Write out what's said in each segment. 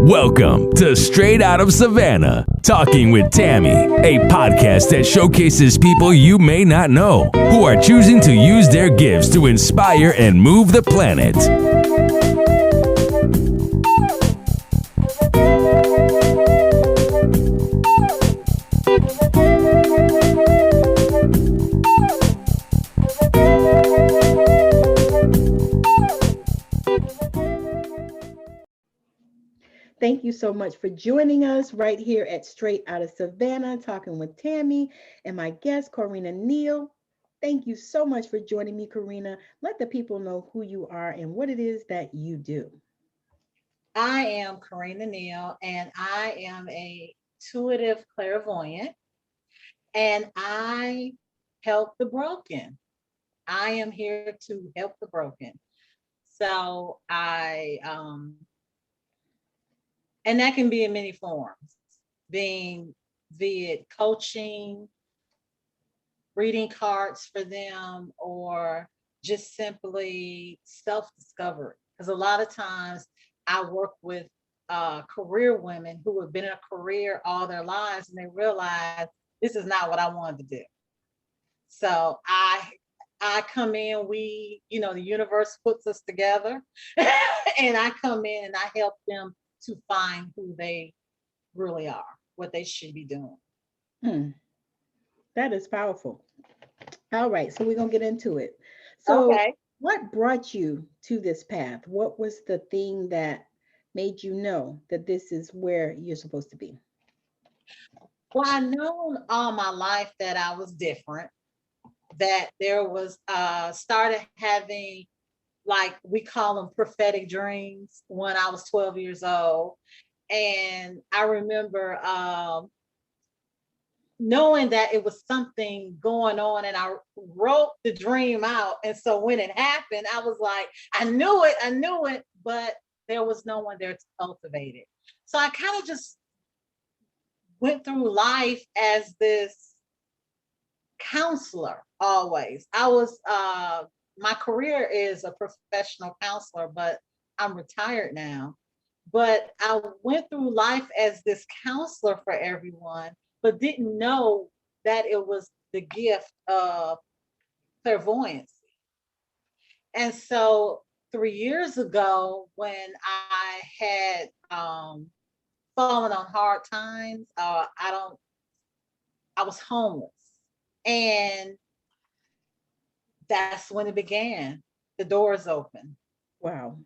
Welcome to Straight Out of Savannah, Talking with Tammi, a podcast that showcases people you may not know who are choosing to use their gifts to inspire and move the planet. Thank you so much for joining us right here at Straight Out of Savannah, Talking with Tammi and my guest, Corrina Neal. Thank you so much for joining me, Corrina. Let the people know who you are and what it is that you do. I am Corrina Neal, and I am a intuitive clairvoyant, and I help the broken. I am here to help the broken. So and that can be in many forms, be it coaching, reading cards for them, or just simply self-discovery. Because a lot of times I work with career women who have been in a career all their lives and they realize this is not what I wanted to do. So I come in, the universe puts us together and I come in and I help them to find who they really are, what they should be doing. That is powerful. All right, so we're going to get into it. So okay. What brought you to this path? What was the thing that made you know that this is where you're supposed to be? Well, I known all my life that I was different, that there was started having, like we call them prophetic dreams, when I was 12 years old. And I remember knowing that it was something going on, and I wrote the dream out. And so when it happened, I was like, I knew it, but there was no one there to cultivate it. So I kind of just went through life as this counselor always. I was my career is a professional counselor, but I'm retired now. But I went through life as this counselor for everyone, but didn't know that it was the gift of clairvoyancy. And so 3 years ago, when I had fallen on hard times, I was homeless. And that's when it began. The doors open. Wow.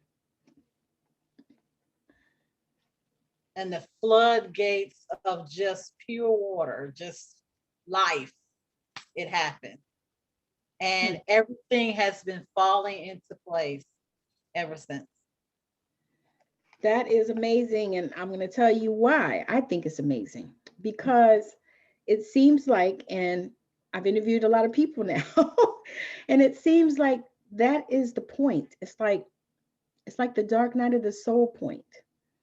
And the floodgates of just pure water, just life, it happened. And everything has been falling into place ever since. That is amazing. And I'm going to tell you why I think it's amazing. Because it seems like, and I've interviewed a lot of people now, and it seems like that is the point. It's like the dark night of the soul point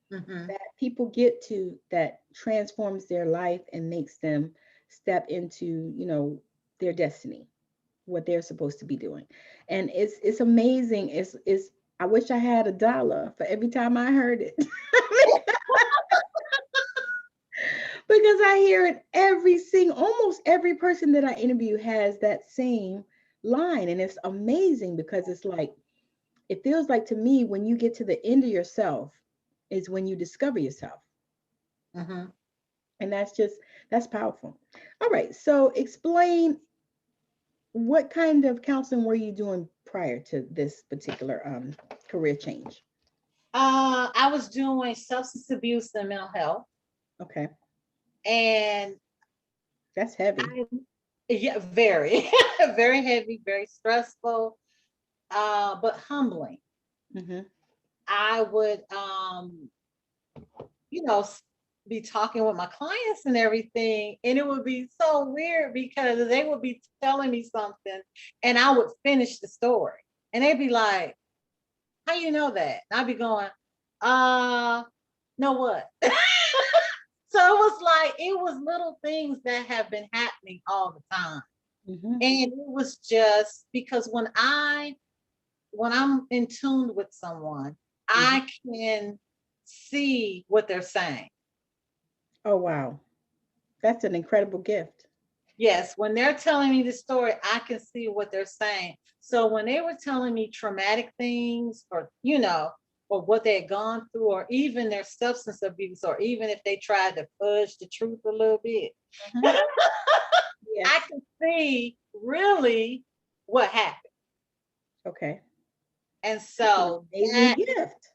that people get to, that transforms their life and makes them step into, their destiny, what they're supposed to be doing. And it's amazing. It's I wish I had $1 for every time I heard it. Because I hear it almost every person that I interview has that same line. And it's amazing because it's like, it feels like to me, when you get to the end of yourself is when you discover yourself. And that's powerful. All right. So explain, what kind of counseling were you doing prior to this particular career change? I was doing substance abuse and mental health. Okay. And that's heavy. Yeah, very, very heavy, very stressful, but humbling. I would, be talking with my clients and everything, and it would be so weird because they would be telling me something, and I would finish the story, and they'd be like, "How you know that?" And I'd be going, "Know what?" So it was little things that have been happening all the time. And it was just because when I'm in tune with someone, I can see what they're saying. Oh, wow. That's an incredible gift. Yes, when they're telling me the story, I can see what they're saying. So when they were telling me traumatic things, or or what they had gone through, or even their substance abuse, or even if they tried to fudge the truth a little bit, Mhm. Yes. I can see really what happened. Okay. And That's an so amazing that gift.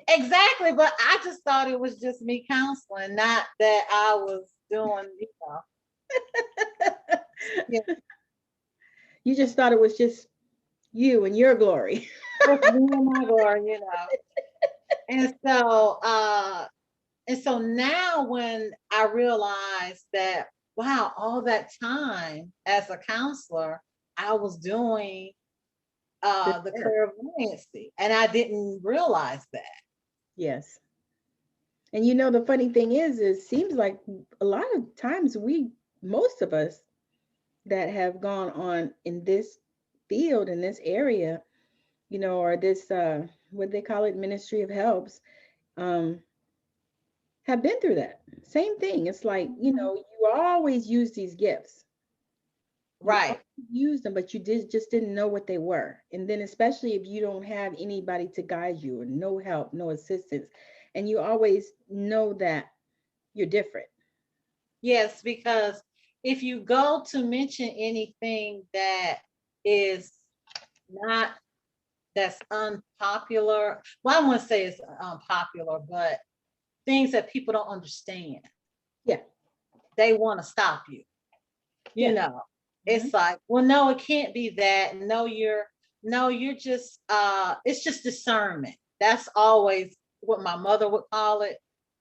exactly, but I just thought it was just me counseling, not that I was doing. Yeah, You just thought it was just you and your glory. just me and my glory. And so now when I realized that, wow, all that time as a counselor, I was doing This the work. clairvoyancy, and I didn't realize that. Yes. And the funny thing is, it seems like a lot of times most of us that have gone on in this field, in this area, or this, what they call it, Ministry of Helps, um, have been through that. Same thing. It's like, Mhm. you always use these gifts. You always Right. use them, but you just didn't know what they were. And then especially if you don't have anybody to guide you, or no help, no assistance, and you always know that you're different. Yes, because if you go to mention anything that is not that's unpopular, well, I wouldn't say it's unpopular, but things that people don't understand, Yeah. they want to stop you. you Yeah. know Hmm. it's like, well, no, it can't be that. No, you're just it's just discernment. That's always what my mother would call it,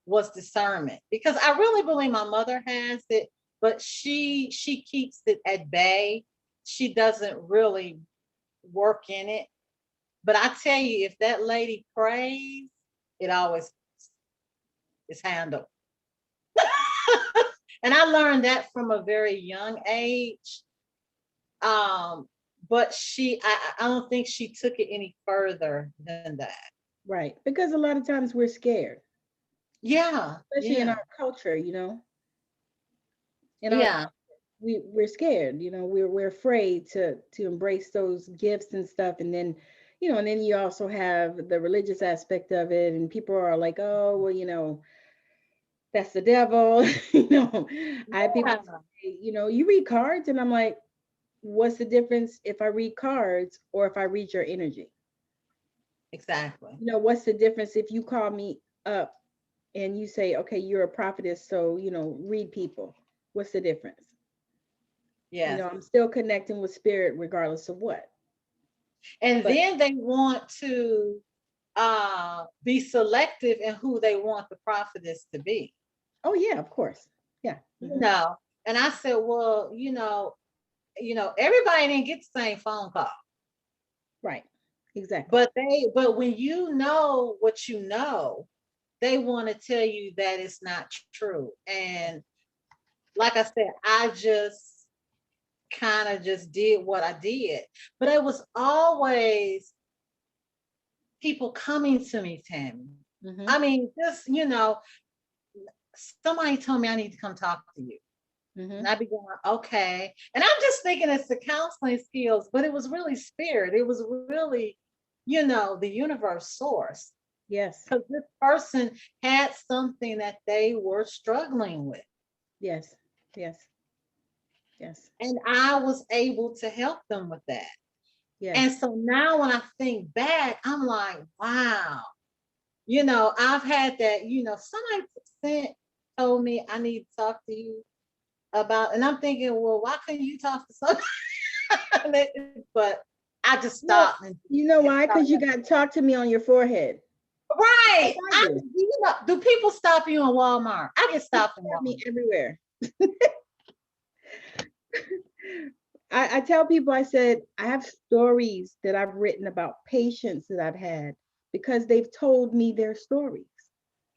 was discernment, because I really believe my mother has it, but she keeps it at bay. She doesn't really work in it. But I tell you, if that lady prays, it always is handled. And I learned that from a very young age. Um, but I don't think she took it any further than that. Right. Because a lot of times we're scared, Yeah, especially in yeah, our culture, in our yeah, we're scared, we're afraid to embrace those gifts and stuff. And then, and then you also have the religious aspect of it, and people are like, oh, well, that's the devil. I have people yeah, say, you read cards, and I'm like, what's the difference if I read cards or if I read your energy? exactly. What's the difference if you call me up and you say, okay, you're a prophetess, so read people? What's the difference? Yes. I'm still connecting with spirit regardless of what. And But then they want to be selective in who they want the prophetess to be. oh yeah, of course. Yeah. You know, and I said, well, everybody didn't get the same phone call. Right. Exactly. But when you know what you know, they want to tell you that it's not true. And like I said, I just kind of just did what I did. But it was always people coming to me, Tammy. Hmm. I mean, just, somebody told me I need to come talk to you. And Hmm. I'd be going, okay. And I'm just thinking it's the counseling skills, but it was really spirit. It was really, the universe source. Yes. Because this person had something that they were struggling with. Yes. Yes. Yes. And I was able to help them with that. And Yes. so now when I think back, I'm like, wow, I've had that, somebody told me I need to talk to you about, and I'm thinking, well, why couldn't you talk to somebody? But I just No, stopped and you know and why? Because you started. got to talk to me on your forehead. Like Right. I do. Do people stop you in Walmart? I get People stopped in stop me Walmart. everywhere. I tell people, I said, I have stories that I've written about patients that I've had because they've told me their stories.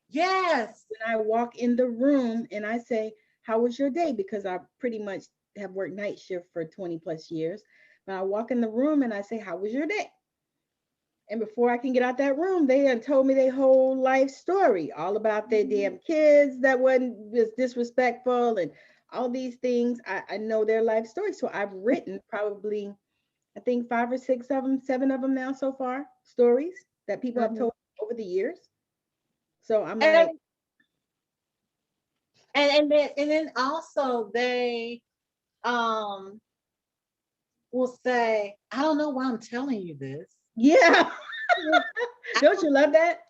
Yes. When I walk in the room and I say, how was your day? Because I pretty much have worked night shift for 20 plus years. But I walk in the room and I say, how was your day? And before I can get out that room, they had told me their whole life story, all about their damn kids that wasn't was disrespectful and all these things. I know their life story. So I've written probably, I think 5 or 6 of them, 7 of them now so far, stories that people have Mhm. told over the years. So I'm like, And and then also they um will say, I don't know why I'm telling you this. yeah, I don't you love that?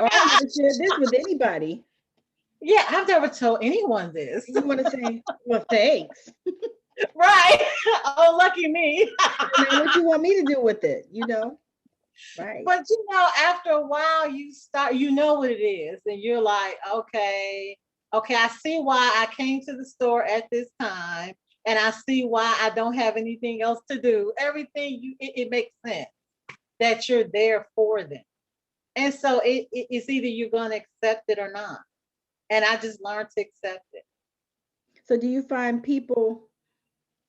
Or I never shared this with anybody. Yeah, I've never told anyone this. And you want to say, well, thanks. Right. Oh, lucky me. Now, what you want me to do with it? Right? But after a while, you know what it is, and you're like, okay, I see why I came to the store at this time, and I see why I don't have anything else to do. Everything it makes sense that you're there for them. And so it's either you're going to accept it or not. And I just learned to accept it. So, do you find people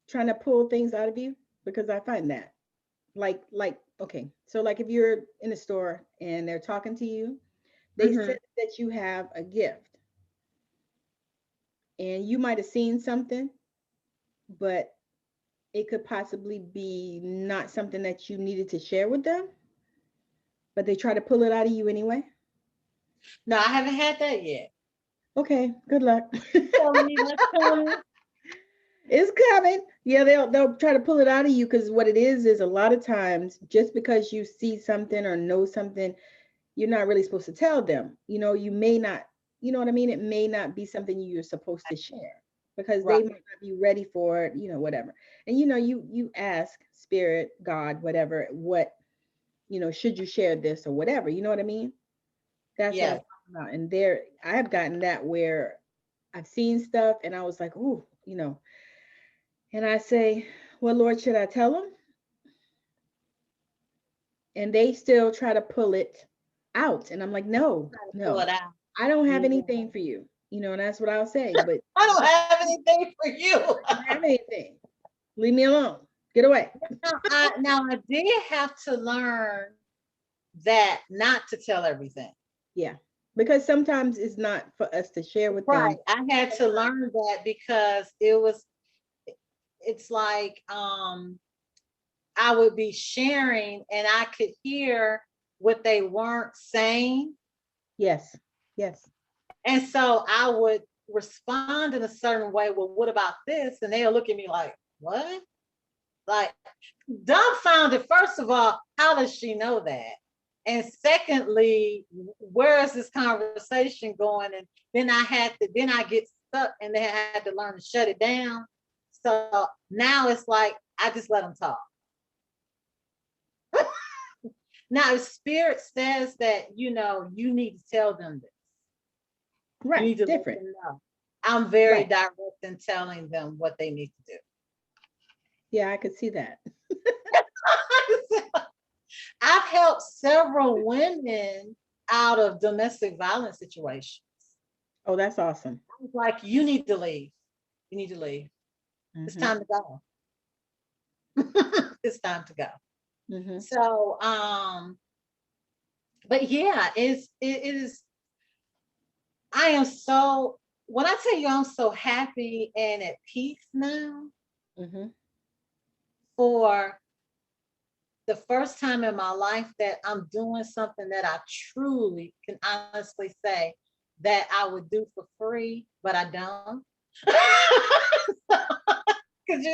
trying to pull things out of you? Because I find that, okay, so like if you're in a store and they're talking to you, they Mhm. said that you have a gift, and you might have seen something, but it could possibly be not something that you needed to share with them, but they try to pull it out of you anyway. No, I haven't had that yet. Okay, good luck. Telling me that's coming. It's coming. Yeah, they'll try to pull it out of you, because what it is a lot of times, just because you see something or know something, you're not really supposed to tell them. You may not, you know what I mean? It may not be something you're supposed to share, because Right. they might not be ready for it, whatever. And you ask spirit, God, whatever, what, should you share this or whatever, you know what I mean? That's what I'm Yes. talking about. And there I've gotten that where I've seen stuff and I was like, ooh, and I say, well, Lord, should I tell them? And they still try to pull it out. And I'm like, no, Pull no, it out. I don't have Yeah. anything for you. And that's what I'll say. But I don't have anything for you. I don't have anything. Leave me alone. Get away. Now I did have to learn that not to tell everything. Yeah. Because sometimes it's not for us to share with them. Right. I had to learn that because it's like I would be sharing and I could hear what they weren't saying. Yes. Yes. And so I would respond in a certain way. Well, what about this? And they'll look at me like, what? Like, dumbfounded. First of all, how does she know that? And secondly, where is this conversation going? And then I get stuck and then I had to learn to shut it down. So now it's like, I just let them talk. Now, if spirit says that, you need to tell them this. You Right. need to Different. let them know. I'm very Right. direct in telling them what they need to do. Yeah, I could see that. I've helped several women out of domestic violence situations. Oh, that's awesome. I was like, you need to leave. You need to leave. It's Mm-hmm. time to go. It's time to go. Mm-hmm. So, but yeah, it is. I am so. When I tell you, I'm so happy and at peace now. Mm-hmm. For the first time in my life that I'm doing something that I truly can honestly say that I would do for free, but I don't. Because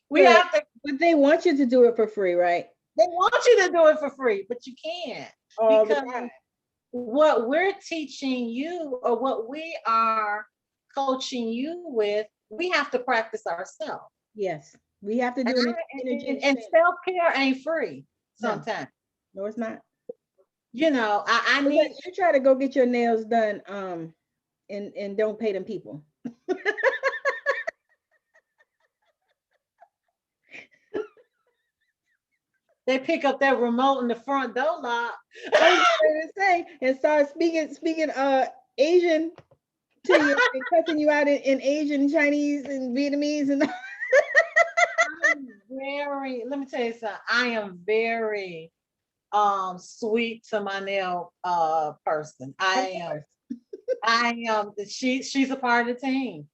we Good. have to. But they want you to do it for free, right? They want you to do it for free, but you can't, All the because time. what we're teaching you or what we are coaching you with, we have to practice ourselves. Yes. We have to do an energy And exchange. self-care ain't free No, sometimes. no, it's not. I But need. you try to go get your nails done, and don't pay them people. They pick up that remote in the front door lock. I was going to say, and start speaking Asian to you and cussing you out in Asian, Chinese, and Vietnamese, and Let me tell you something. I am very sweet to my nail person. I am she's a part of the team.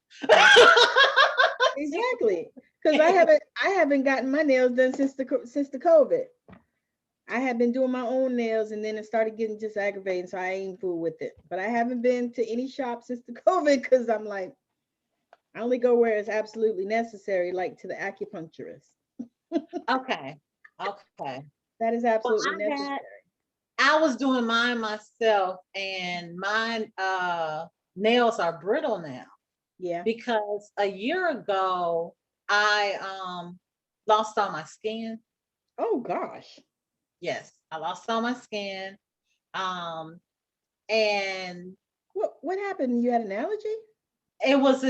Exactly. Because I haven't gotten my nails done since the COVID. I have been doing my own nails, and then it started getting just aggravating, so I ain't fool with it. But I haven't been to any shop since the COVID because I'm like, I only go where it's absolutely necessary, like to the acupuncturist. Okay. Okay. That is Well, absolutely necessary. I was doing mine myself, and mine nails are brittle now Yeah. because a year ago I lost all my skin. Oh gosh. Yes, I lost all my skin. Um and What happened? You had an allergy? it was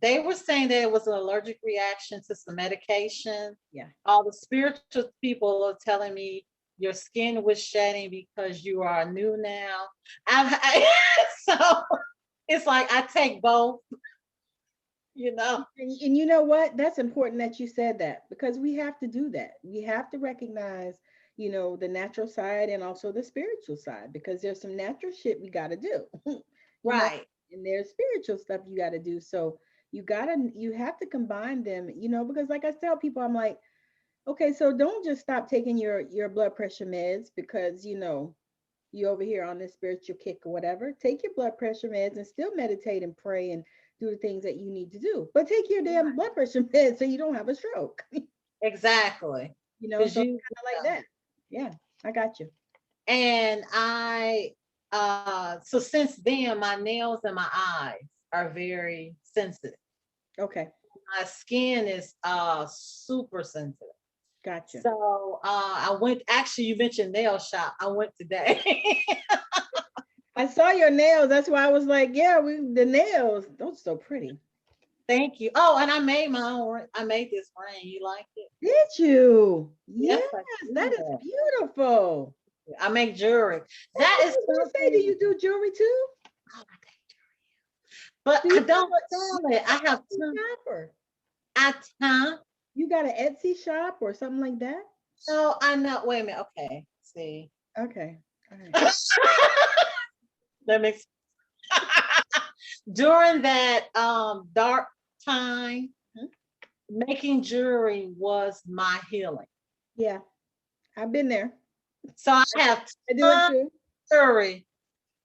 they were saying that it was an allergic reaction to some medication. Yeah. All the spiritual people are telling me your skin was shedding because you are new now. So it's like I take both, you know. And you know what? That's important that you said that because we have to do that. We have to recognize, the natural side and also the spiritual side because there's some natural shit we got to do, Right. and there's spiritual stuff you got to do. So you have to combine them, because like I tell people, I'm like, okay, so don't just stop taking your blood pressure meds because, you over here on this spiritual kick or whatever. Take your blood pressure meds and still meditate and pray and do the things that you need to do. But take your damn blood pressure meds so you don't have a stroke. Exactly. So kind of like that. Yeah, I got you. And so since then my nails and my eyes are very sensitive. Okay. My skin is super sensitive. Gotcha. So I went, actually you mentioned nail shop. I went today. I saw your nails. That's why I was like, yeah, the nails. Those are so pretty. Thank you. Oh, and I made my own. I made this ring. You like it? Did you? Yes, Yes, that is beautiful. I make jewelry. That is what I say. Do you do jewelry too? Oh, but I don't sell it. I have You got an Etsy shop or something like that? No, I know. Wait a minute. Okay. See. Okay. All right. That makes during that dark time, making jewelry was my healing. Yeah, I've been there. So I have I do it too. Jewelry,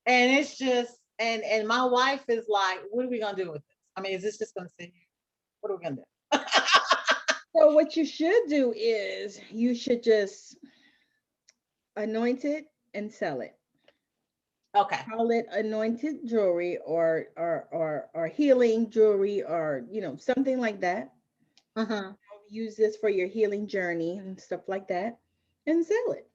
and it's just and my wife is like, "What are we gonna do with this? I mean, is this just gonna sit here? What are we gonna do?" So what you should do is you should just anoint it and sell it. Okay. Call it anointed jewelry or healing jewelry or something like that. Use this for your healing journey and stuff like that and sell it.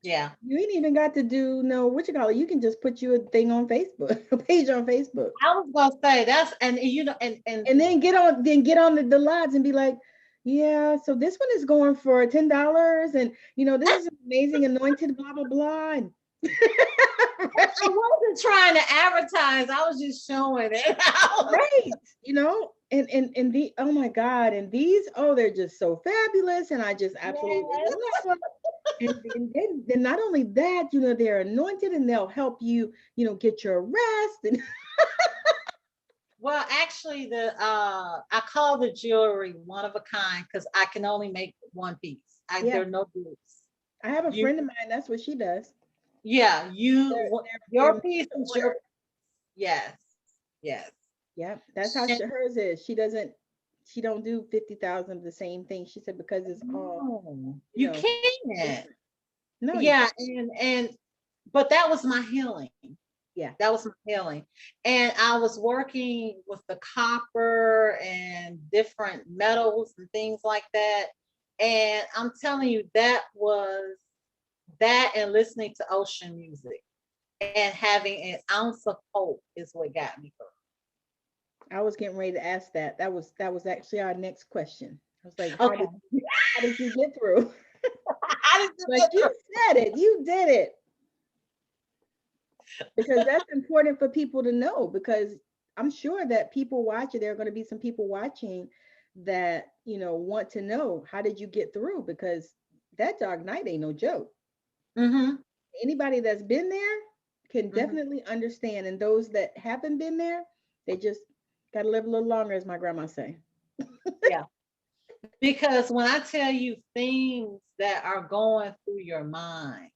Yeah. You ain't even got to do what you call it. You can just put you a thing on Facebook, a page on Facebook. I was gonna say that's and then get on the lives and be like, yeah, so this one is going for $10 and this is amazing anointed blah blah blah. And I wasn't trying to advertise. I was just showing it. Right. And the oh my God, and these they're just so fabulous, and I just absolutely love them. And then not only that, they're anointed and they'll help you, get your rest. And well, actually, I call the jewelry one of a kind because I can only make one piece. There are no groups. I have a friend of mine. That's what she does. Yeah, your piece is your. Yes. Yeah, that's how hers is. She don't do 50,000 of the same thing. She said because it's all you can't. No. Yeah, but that was my healing. Yeah, that was my healing, and I was working with the copper and different metals and things like that. And I'm telling you, that and listening to ocean music and having an ounce of hope is what got me through. I was getting ready to ask that. That was actually our next question. I was like, how did you get through? But you said it. You did it. Because that's important for people to know, because I'm sure that people watching, there are going to be some people watching that, want to know, how did you get through? Because that dark night ain't no joke. Mm-hmm. Anybody that's been there can Mm-hmm. definitely understand. And those that haven't been there, they just got to live a little longer, as my grandma say. Yeah. Because when I tell you things that are going through your mind,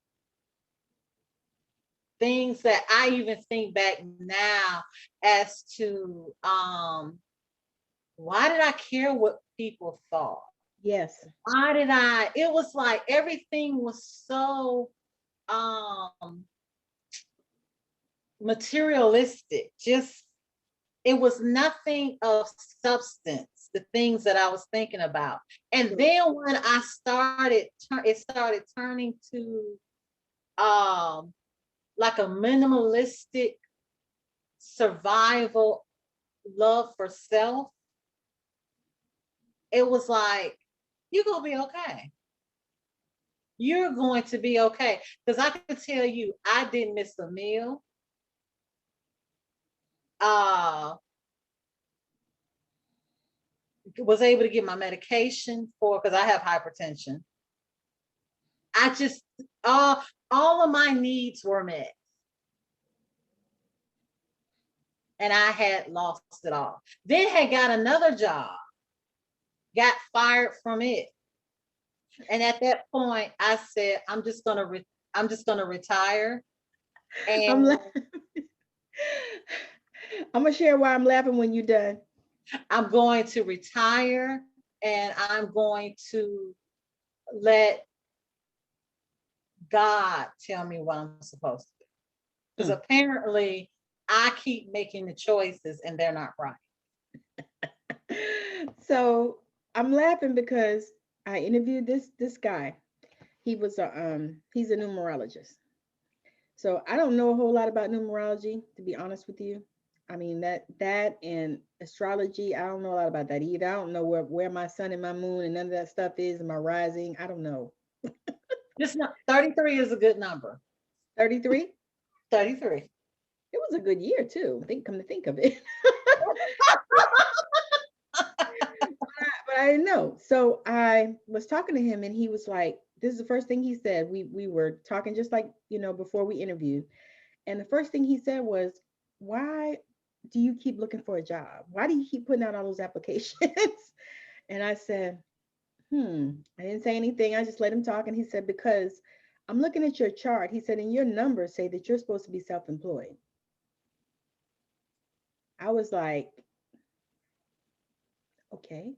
things that I even think back now as to why did I care what people thought? Yes. Why did it was like everything was so um materialistic. Just it was nothing of substance, the things that I was thinking about. And then when I started, it started turning to um, like a minimalistic survival love for self. It was like, you're going to be okay. You're going to be okay. Because I can tell you, I didn't miss a meal. Uh, was able to get my medication for, because I have hypertension. I just all of my needs were met. And I had lost it all. Then had got another job, got fired from it. And at that point, I said, I'm just gonna retire. I'm And la- I'm gonna share why I'm laughing when you're done. I'm going to retire and I'm going to let God tell me what I'm supposed to do. Because apparently I keep making the choices and they're not right. So I'm laughing because I interviewed this guy. He's a numerologist. So I don't know a whole lot about numerology, to be honest with you. I mean that and astrology, I don't know a lot about that either. I don't know where my sun and my moon and none of that stuff is and my rising. I don't know. Just not 33 is a good number. 33? 33. It was a good year too. Come to think of it. But I didn't know. So I was talking to him and he was like, this is the first thing he said. We were talking just like, before we interviewed. And the first thing he said was, why do you keep looking for a job? Why do you keep putting out all those applications? And I said, I didn't say anything. I just let him talk. And he said, because I'm looking at your chart. He said, and your numbers say that you're supposed to be self-employed. I was like, okay.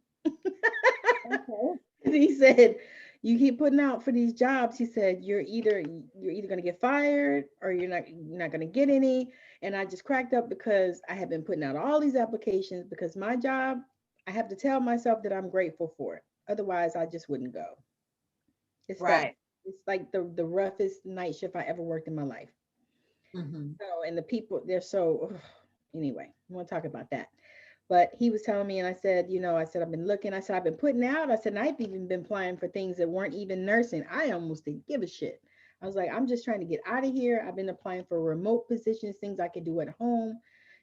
Okay. He said, you keep putting out for these jobs. He said, you're either going to get fired or you're not going to get any. And I just cracked up because I have been putting out all these applications because my job, I have to tell myself that I'm grateful for it. Otherwise, I just wouldn't go. It's that Right. it's like the roughest night shift I ever worked in my life. Mm-hmm. So, and the people, they're so, anyway, I want to talk about that. But he was telling me, and I said, I've been looking. I said, I've been putting out. I said, and I've even been applying for things that weren't even nursing. I almost didn't give a shit. I was like, I'm just trying to get out of here. I've been applying for remote positions, things I could do at home,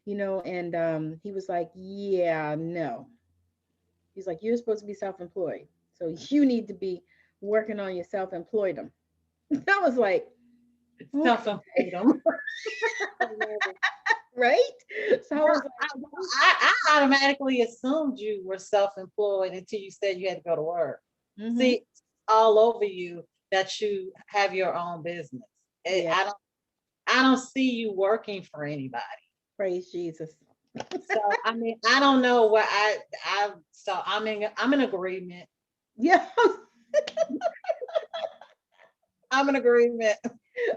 and he was like, yeah, no. He's like, you're supposed to be self-employed. So you need to be working on your self-employed. I was like, okay, Self-employed. right? So I No, was like, I automatically assumed you were self-employed until you said you had to go to work. mm-hmm. See, all over you that you have your own business. Yeah, I don't see you working for anybody. praise Jesus. So I mean, I don't know where I'm in agreement. Yeah. I'm in agreement.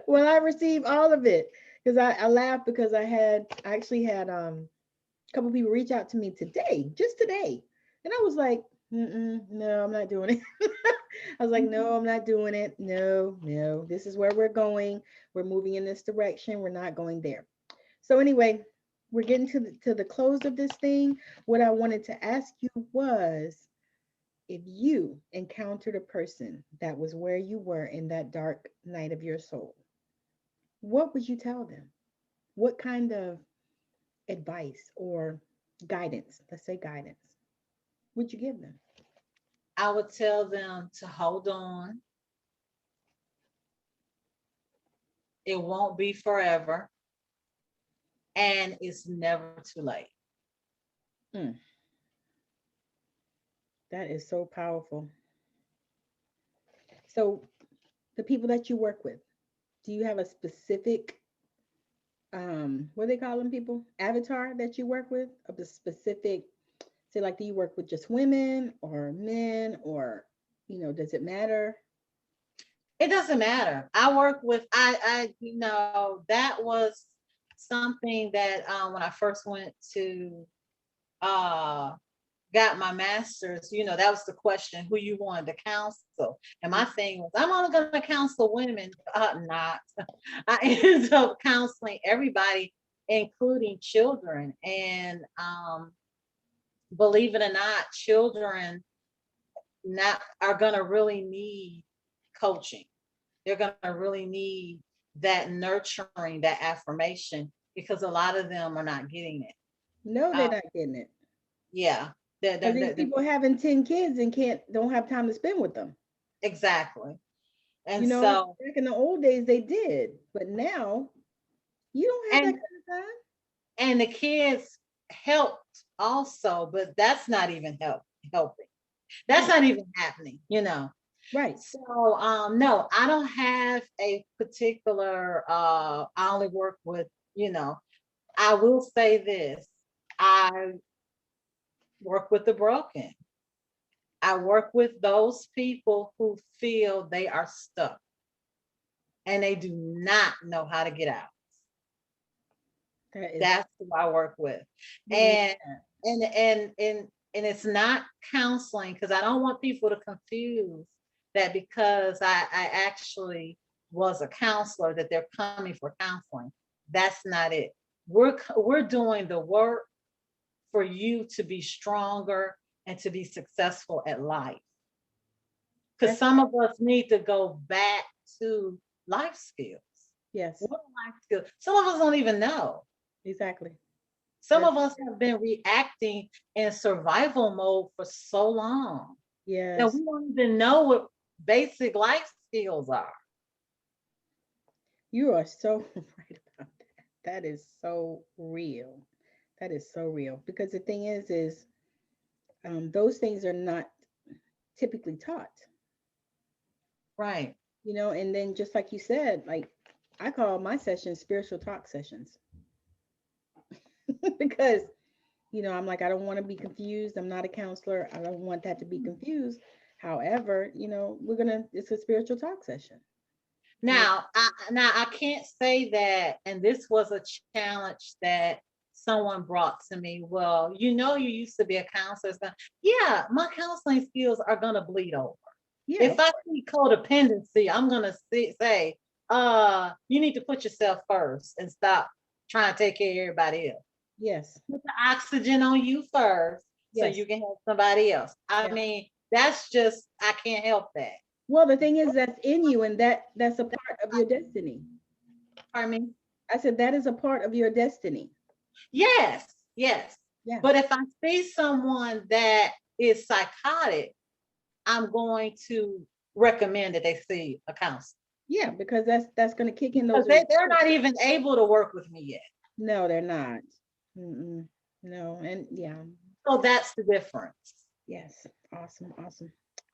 Well, I received all of it because I laughed because I actually had a couple people reach out to me today, just today, and I was like, no, I'm not doing it. I was like, no, I'm not doing it. No, no, this is where we're going. We're moving in this direction. We're not going there. So anyway, we're getting to the close of this thing. What I wanted to ask you was, if you encountered a person that was where you were in that dark night of your soul, what would you tell them? What kind of advice or guidance, let's say guidance, would you give them? I would tell them to hold on, It won't be forever. And it's never too late. Mm, that is so powerful. So the people that you work with, do you have a specific what do they call them, people? Avatar that you work with of the specific, say like, do you work with just women or men, or does it matter? It doesn't matter. I work with that was something that when I first went to uh got my master's, that was the question, who you wanted to counsel. And my thing was, I'm only going to counsel women. Not. I ended up counseling everybody, including children. And believe it or not, children not are going to really need coaching. They're going to really need that nurturing, that affirmation, because a lot of them are not getting it. No, they're not getting it. Yeah. Because these people having 10 kids and don't have time to spend with them. Exactly. And so back in the old days they did, but now you don't have that kind of time. And the kids helped also, but that's not even helping. That's not even happening, Right. So no, I don't have a particular I only work with, I will say this. I work with the broken. I work with those people who feel they are stuck and they do not know how to get out. That's who I work with. And it's not counseling, because I don't want people to confuse that because I actually was a counselor that they're coming for counseling. That's not it. We're doing the work for you to be stronger and to be successful at life. Because some of us need to go back to life skills. Yes. What are life skills? Some of us don't even know. Exactly. Some of us have been reacting in survival mode for so long. Yes. That we don't even know what basic life skills are. You are so right about that. That is so real. That is so real. Because the thing is those things are not typically taught. Right. And then just like you said, like I call my sessions spiritual talk sessions. Because I'm like, I don't want to be confused. I'm not a counselor. I don't want that to be confused. However, it's a spiritual talk session. Now, I can't say that, and this was a challenge that someone brought to me. Well, you used to be a counselor. Yeah, my counseling skills are gonna bleed over. Yeah. If I see codependency, I'm gonna say, you need to put yourself first and stop trying to take care of everybody else. Yes. Put the oxygen on you first, so you can help somebody else. I mean, that's just, I can't help that. Well, the thing is, that's in you, and that's a part of your destiny. Pardon me? I said that is a part of your destiny. Yes. Yeah. But if I see someone that is psychotic, I'm going to recommend that they see a counselor. Yeah, because that's going to kick in those. Because they're not even able to work with me yet. No, they're not. No, and yeah. So that's the difference. Yes. Awesome.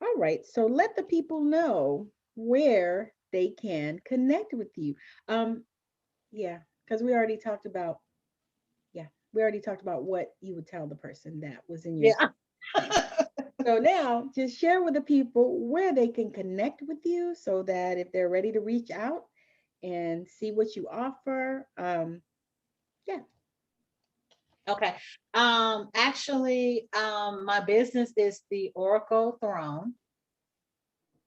All right. So let the people know where they can connect with you. Yeah, because we already talked about what you would tell the person that was in your So now just share with the people where they can connect with you, so that if they're ready to reach out and see what you offer. Okay. Actually, my business is the Oracle Throne,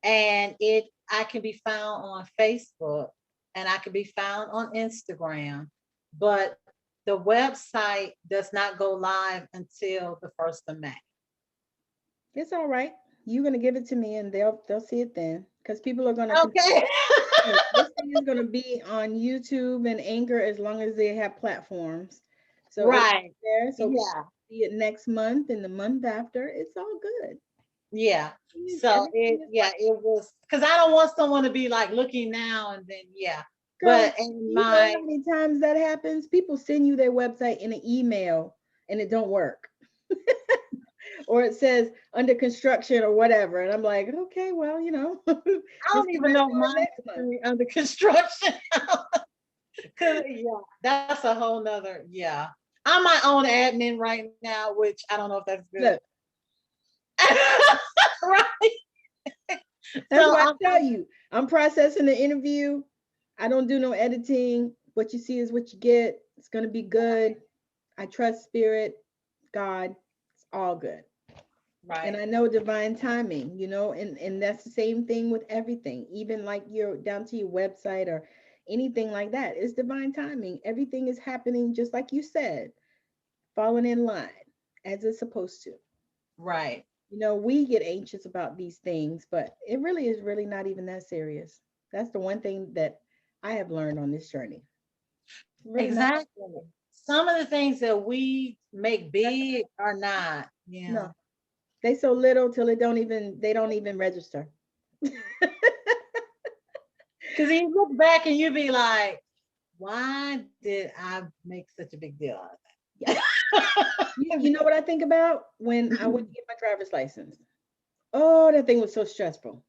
and I can be found on Facebook and I can be found on Instagram, but the website does not go live until the 1st of May. It's all right. You're gonna give it to me, and they'll see it then, because people are gonna. Okay. This thing is gonna be on YouTube and Anchor as long as they have platforms. So right there. So see it next month and the month after. It's all good. Yeah. So it was, because I don't want someone to be like looking now and then. But Girl, in you know my how many times that happens? People send you their website in an email and it don't work. Or it says under construction or whatever. And I'm like, okay, well, I just don't get even back know to if it mine's next month. under construction. Cause yeah, that's a whole nother, yeah. I'm my own admin right now, which I don't know if that's good. Look, Right. that's So why I tell you, I'm processing the interview. I don't do no editing. What you see is what you get. It's gonna be good. I trust spirit, God. It's all good. And right. I know divine timing, and that's the same thing with everything, even like you're down to your website or anything like that. It's divine timing. Everything is happening just like you said, falling in line as it's supposed to. Right. We get anxious about these things, but it really is really not even that serious. That's the one thing that I have learned on this journey. Really not that Exactly. serious. Some of the things that we make big are not. Yeah. No, they so little till they don't even register. Because you look back and you be like, why did I make such a big deal out of Yeah. that? You know what I think about when I went to get my driver's license? Oh, that thing was so stressful.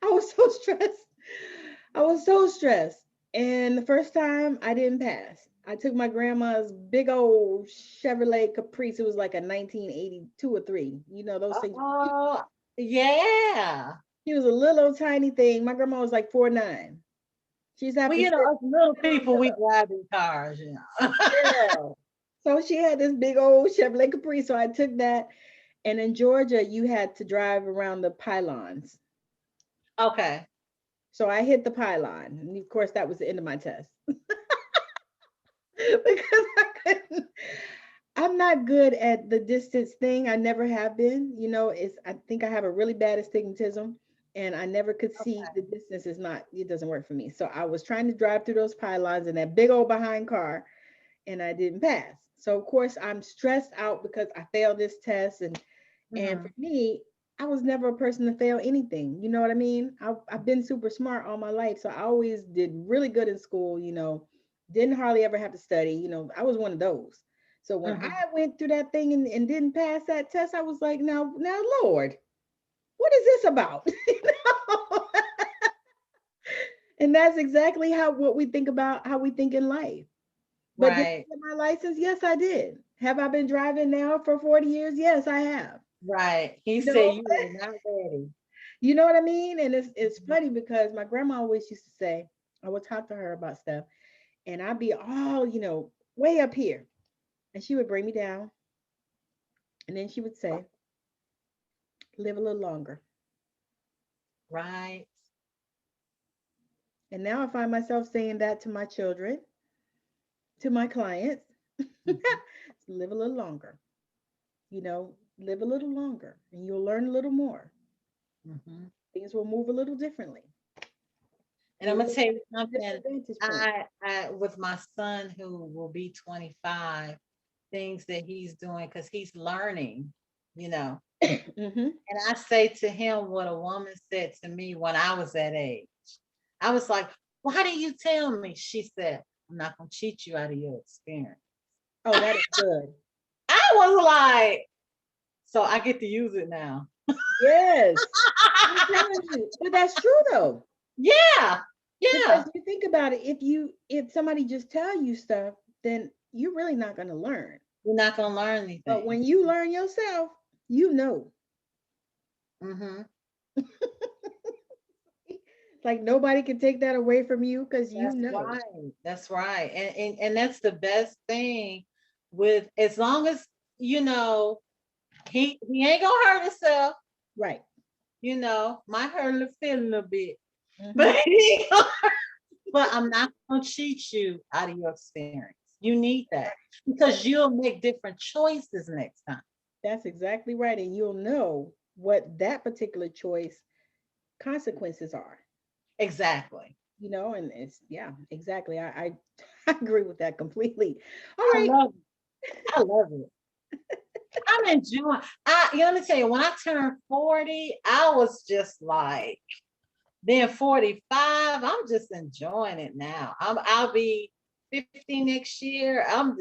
I was so stressed. I was so stressed. And the first time I didn't pass. I took my grandma's big old Chevrolet Caprice. It was like a 1982 or 3. Those things. Oh, yeah. She was a little tiny thing. My grandma was like 4'9". She's Well, having to you sit know, us little on people, we drive in cars, you know. girl. So she had this big old Chevrolet Caprice. So I took that. And in Georgia, you had to drive around the pylons. Okay. So I hit the pylon. And of course, that was the end of my test. Because I'm not good at the distance thing. I never have been. I think I have a really bad astigmatism and I never could see the distance it doesn't work for me. So I was trying to drive through those pylons in that big old behind car and I didn't pass. So of course I'm stressed out because I failed this test and for Mhm. me, I was never a person to fail anything. You know what I mean? I've been super smart all my life. So I always did really good in school, didn't hardly ever have to study. I was one of those. So when I Mhm. went through that thing and didn't pass that test, I was like, now, Lord, what is this about? And that's exactly what we think about, how we think in life. But did I Right. get my license? Yes, I did. Have I been driving now for 40 years? Yes, I have. Right. He You said know, you were not ready. you know what I mean? And it's Mhm. funny because my grandma always used to say, I would talk to her about stuff, and I'd be all, way up here. And she would bring me down, and then she would say, live a little longer. Right. And now I find myself saying that to my children, to my clients, Mhm. live a little longer, live a little longer, and you'll learn a little more. Mhm. Things will move a little differently. And I'm You'll gonna look tell at you it from a something. different vantage point. I with my son who will be 25, things that he's doing because he's learning, you know. Hmm. And I say to him what a woman said to me when I was that age. I was like, "Why do you tell me?" She said, "I'm not gonna cheat you out of your experience." Oh, that is good. I was like, "So I get to use it now." Yes. I'm telling you. But that's true though. Yeah, Because yeah. you think about it, if somebody just tell you stuff, then you're really not going to learn. You're not gonna learn But anything. when you learn yourself, you know. Hmm. Like nobody can take that away from you because you That's know. right. That's right. And that's the best thing with as long as you know he ain't gonna hurt himself, Right. might hurt a little feel a little bit. Hmm. But but I'm not gonna cheat you out of your experience. You need that because you'll make different choices next time. That's exactly right. And you'll know what that particular choice consequences are. Exactly. And it's yeah, exactly. I I agree with that completely. All I right. love it. I love it. I'm enjoying. Let me tell you, when I turned 40, I was just like, Then 45, I'm just enjoying it now. I'll be 50 next year. I'm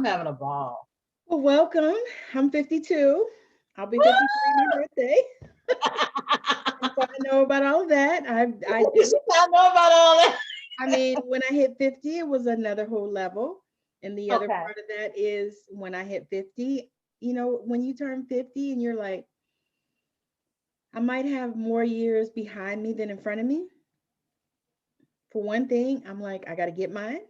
having a ball. Well, welcome. I'm 52. I'll be 53 my birthday. So I know about all of that. I do. I know about all that. I mean, when I hit 50, it was another whole level. And the other Okay. part of that is when I hit 50, when you turn 50 and you're like, I might have more years behind me than in front of me. For one thing, I'm like, I got to get mine.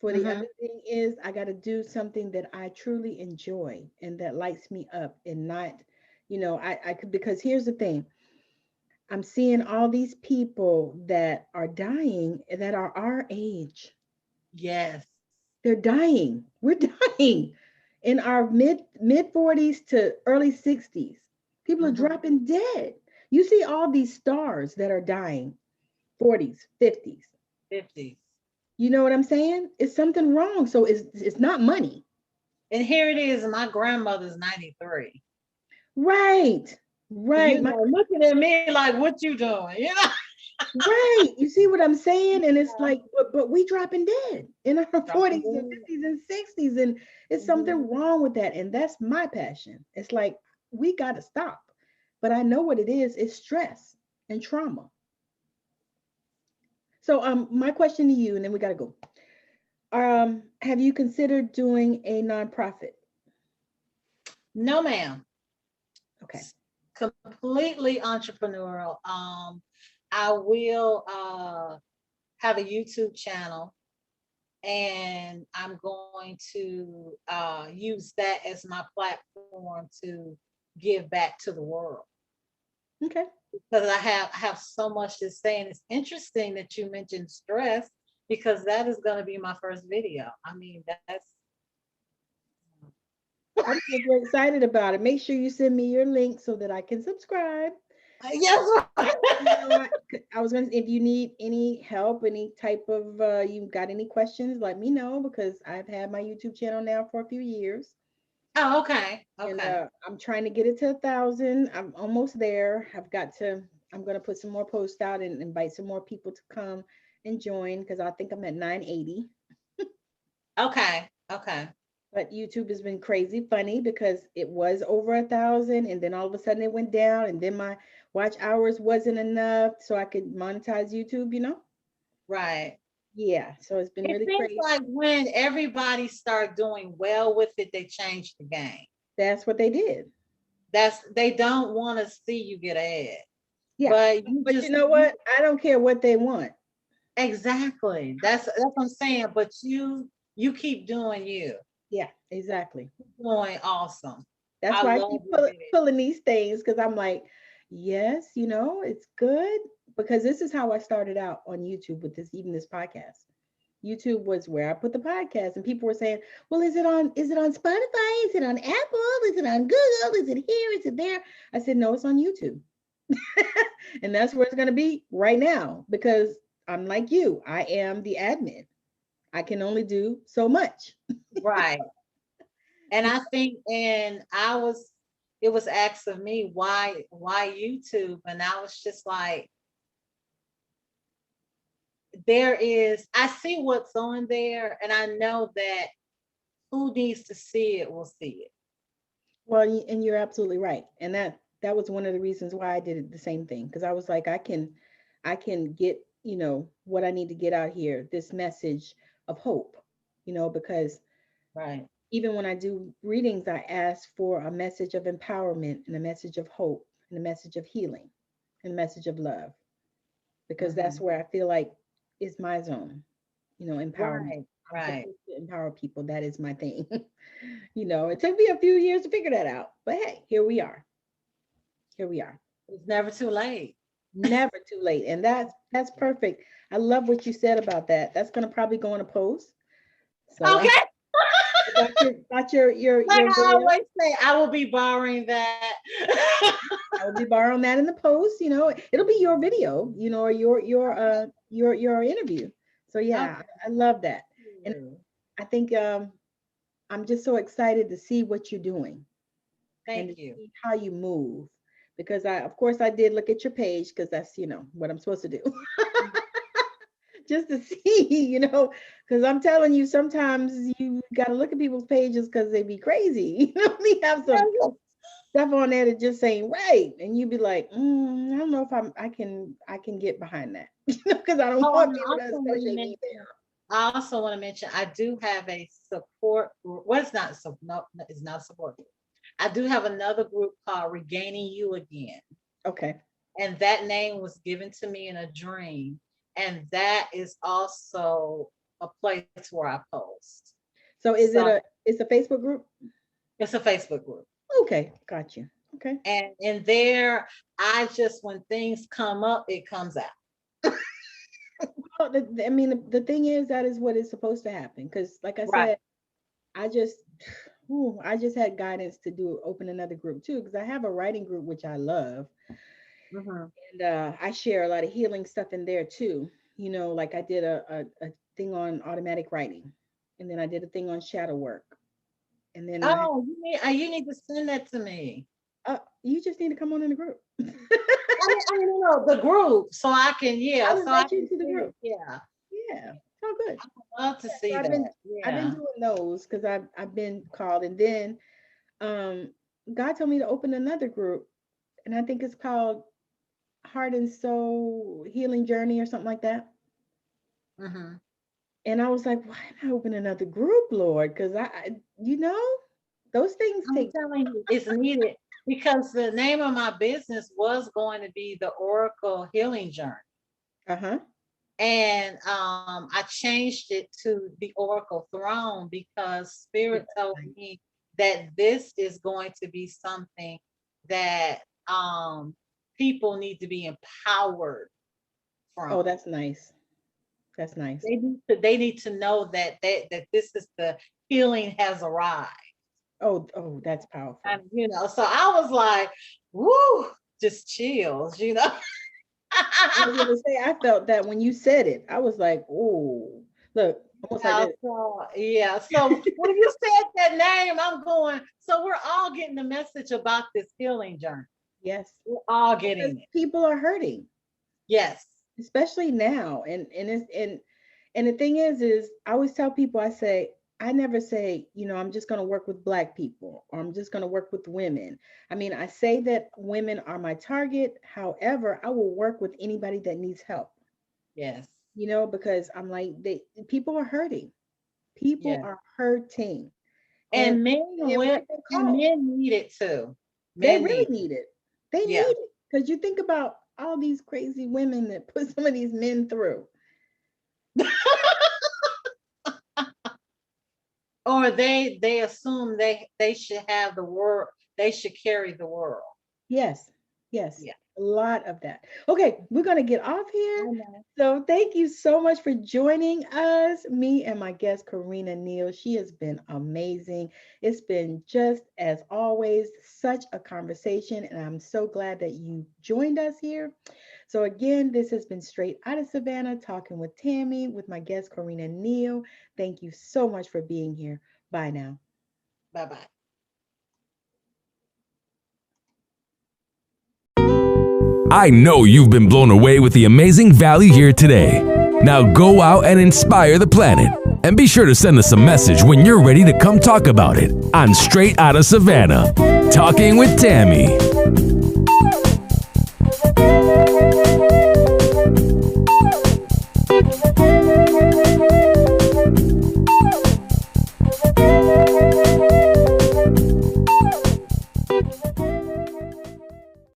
For the other thing is, I got to do something that I truly enjoy and that lights me up and not, I could, because here's the thing. I'm seeing all these people that are dying that are our age. Yes. They're dying. We're dying in our mid 40s to early 60s. People are dropping dead. You see all these stars that are dying, 40s, 50s. 50s. You know what I'm saying? It's something wrong. So it's not money. And here it is, my grandmother's 93. Right. Right. Looking at me like, what you doing? Right. You see what I'm saying? And it's like, but we dropping dead in our 40s and 50s and 60s. And it's something wrong with that. And that's my passion. It's like, we got to stop. But I know what it is. It's stress and trauma. So my question to you, and then we got to go. Have you considered doing a nonprofit? No, ma'am. Okay. Completely entrepreneurial. I will have a YouTube channel, and I'm going to use that as my platform to give back to the world. Okay. Because I have so much to say, and it's interesting that you mentioned stress, because that is going to be my first video. I mean, I'm super excited about it. Make sure you send me your link so that I can subscribe. yes. I was going to, if you need any help, any type of, you got any questions, let me know, because I've had my YouTube channel now for a few years. Oh, okay. Okay. And I'm trying to get it to 1,000. I'm almost there. I'm going to put some more posts out and invite some more people to come and join, because I think I'm at 980. Okay. Okay. But YouTube has been crazy funny, because it was over 1,000 and then all of a sudden it went down, and then my watch hours wasn't enough so I could monetize YouTube. Right. Yeah, so it's been It really seems crazy. like when everybody started doing well with it, they changed the game. That's what they did. They don't want to see you get ahead. Yeah, but you know what? I don't care what they want. Exactly. That's what I'm saying. But you keep doing you. Yeah, exactly. Doing awesome. That's why I keep pulling these things, because I'm like, yes, it's good, because this is how I started out on YouTube with this podcast. YouTube was where I put the podcast, and people were saying, well, is it on Spotify? Is it on Apple? Is it on Google? Is it here? Is it there? I said, no, it's on YouTube. And that's where it's going to be right now, because I'm like you. I am the admin. I can only do so much. Right. And I think, it was asked of me, why YouTube? And I was just like, I see what's on there, and I know that who needs to see it will see it. Well, and you're absolutely right. And that was one of the reasons why I did the same thing, because I was like, I can get, what I need to get out here, this message of hope, because right. Even when I do readings, I ask for a message of empowerment and a message of hope and a message of healing and a message of love, because that's where I feel like is my zone, empowerment. Right. I'm supposed to empower people. That is my thing. It took me a few years to figure that out, but hey, here we are. Here we are. It's never too late. Never too late. And that's perfect. I love what you said about that. That's going to probably go on a post. So okay. About your like I always say, I will be borrowing that. I will be borrowing that in the post. It'll be your video, or your interview. So yeah, okay. I love that. And I think I'm just so excited to see what you're doing. Thank you. See how you move, because of course I did look at your page, because that's, what I'm supposed to do. Just to see, because I'm telling you, sometimes you got to look at people's pages because they be crazy. We have some stuff on there that just ain't right, and you be like, I don't know if I can get behind that, because I don't want people to associate me there. I also want to mention I do have a support group. Well, it's not a support group. I do have another group called Regaining You Again. Okay. And that name was given to me in a dream. And that is also a place where I post. So it's a Facebook group? It's a Facebook group. Okay, got you. Okay. And in there, when things come up, it comes out. Well, the thing is, that is what is supposed to happen. Because like I said, I just had guidance to open another group too, because I have a writing group, which I love. And I share a lot of healing stuff in there too. Like I did a thing on automatic writing, and then I did a thing on shadow work. And then you need to send that to me. You just need to come on in the group. The group, so I can, I'll invite you to the group. Yeah. Oh, good. I would love to see that. I've been doing those because I've been called, and then God told me to open another group, and I think it's called Heart and Soul Healing Journey or something like that. And I was like, why am I opening another group, Lord? Because those things I'm telling you, it's needed, because the name of my business was going to be the Oracle Healing Journey. And I changed it to the Oracle Throne because Spirit told me that this is going to be something that people need to be empowered from. Oh, that's nice. That's nice. They need to know that this is the healing has arrived. Oh, that's powerful. And, so I was like, woo, just chills, I was going to say, I felt that when you said it. I was like, oh, look, almost like this. So when you said that name, I'm going, so we're all getting the message about this healing journey. Yes. We're all getting it. People are hurting. Yes. Especially now. And the thing is I always tell people, I never say, I'm just going to work with Black people, or I'm just going to work with women. I mean, I say that women are my target. However, I will work with anybody that needs help. Yes. Because I'm like, people are hurting. People are hurting. And men need it too. They really need it. They need it. Because you think about all these crazy women that put some of these men through. Or they assume they should have the world, they should carry the world. Yes. Yeah. A lot of that. Okay, we're going to get off here. So thank you so much for joining us, me and my guest, Corrina Neal. She has been amazing. It's been, just as always, such a conversation, and I'm so glad that you joined us here. So again, this has been Straight Out of Savannah, talking with Tammi, with my guest, Corrina Neal. Thank you so much for being here. Bye now. Bye-bye. I know you've been blown away with the amazing value here today. Now go out and inspire the planet. And be sure to send us a message when you're ready to come talk about it on Straight Out of Savannah, Talking with Tammi.